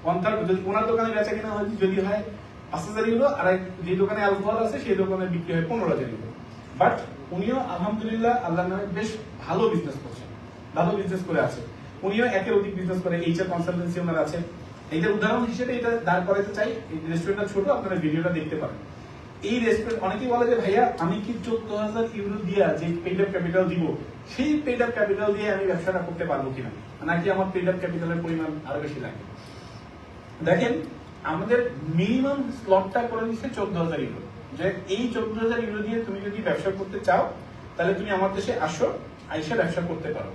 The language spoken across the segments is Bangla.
1/3 যদি ওনার দোকানে বেচা কিনা হয় যদি হয় 5,000 ইউরো, আর যে দোকানে অ্যালকোহল আছে সেই দোকানে বিক্রি হয় 15,000 ইউরো। বাট উনিও আলহামদুলিল্লাহ আল্লাহর নামে বেশ ভালো বিজনেস করছেন, ভালো বিজনেস করে আছে। উনিও একের অধিক বিজনেস করে, এইচআর কনসালটেন্সি ওনার আছে। এইটা উদাহরণ হিসেবে এটা দাঁড় করাতে চাই। এই রেস্টুরেন্টটা ছোট, আপনারা ভিডিওটা দেখতে পারেন। এই রেস্টুরেন্ট অনেকেই বলে যে ভাইয়া আমি কি 14,000 ইউরো দিয়া যে পেইড আপ ক্যাপিটাল দিব সেই পেইড আপ ক্যাপিটাল দিয়ে আমি ব্যবসাটা করতে পারবো কিনা, নাকি আমার পেইড আপ ক্যাপিটালের পরিমাণ আরো বেশি লাগে। দেখেন আমাদের মিনিমাম স্লটটা করে দিচ্ছে 14,000 ইউরো, যে এই 14,000 ইউরো দিয়ে তুমি যদি ব্যবসা করতে চাও তাহলে তুমি আমার দেশে আসো, আইসা ব্যবসা করতে পারো।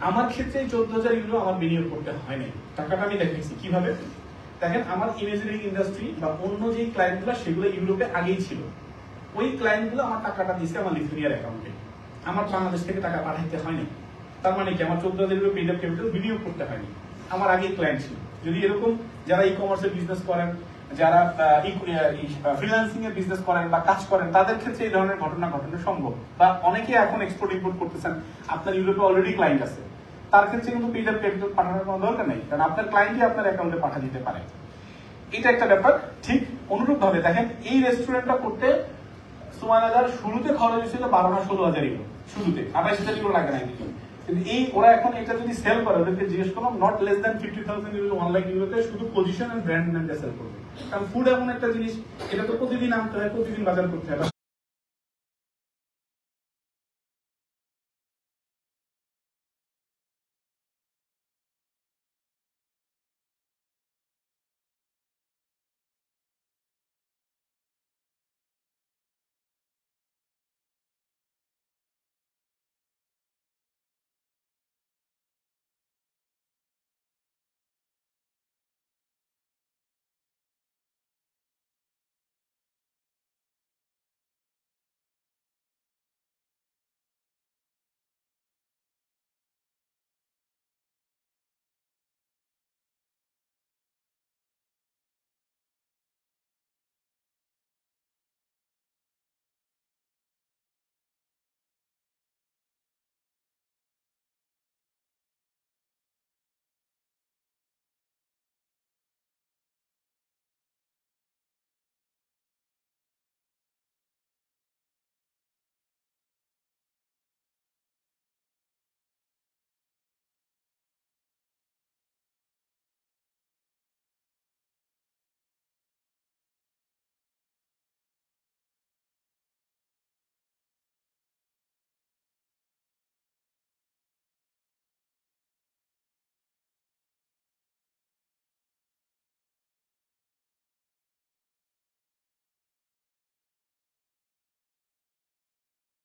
আমার ক্ষেত্রে 14,000 ইউরো আমার বিনিয়োগ করতে হয় নাই, টাকাটা আমি দেখাইছি কিভাবে। দেখেন আমার ইমেজিনারি ইন্ডাস্ট্রি বা অন্য যে ক্লায়েন্টগুলো সেগুলো ইউরোপে আগেই ছিল, ওই ক্লায়েন্টগুলো আমার টাকাটা দিচ্ছে আমার লিথুনিয়ার অ্যাকাউন্টে, আমার বাংলাদেশ থেকে টাকা পাঠাইতে হয়নি। তার মানে কি আমার 14,000 ইউরো পেইড আপ ক্যাপিটাল বিনিয়োগ করতে হয়নি, আমার আগেই ক্লায়েন্ট ছিল। যদি এরকম যারা ই কমার্সের বিজনেস করেন, যারা ফ্রিল্যান্সিং এর বিজনেস করেন বা কাজ করেন, তাদের ক্ষেত্রে এই ধরনের ঘটনা ঘটানো সম্ভব। বা অনেকে এখন এক্সপোর্ট ইম্পোর্ট করতেছেন, আপনার ইউরোপে অলরেডি ক্লায়েন্ট আছে, তার ক্ষেত্রে কিন্তু পেইড আপ ক্যাপিটাল পাঠানোর কোনো দরকার নেই, কারণ আপনার ক্লায়েন্টই আপনার অ্যাকাউন্টে পাঠা দিতে পারে। এটা একটা ব্যাপার। ঠিক অনুরূপ ভাবে দেখেন এই রেস্টুরেন্টটা করতে সুমাইয়াদার শুরুতে খরচ হয়েছিল 12 না 16,000 ইউরো, শুরুতে 28,000 ইউরো লাগে না কিছু। কিন্তু এই ওরা এখন এটা যদি সেল করে, ওদেরকে জিজ্ঞেস করলাম not less than 50,000 euro 1 lakh ইউরোতে শুধু পজিশন এন্ড ব্র্যান্ড নেমটা সেল করবে। কারণ ফুড এমন একটা জিনিস, এটা তো প্রতিদিন আনতে হয়, প্রতিদিন বাজার করতে হয়।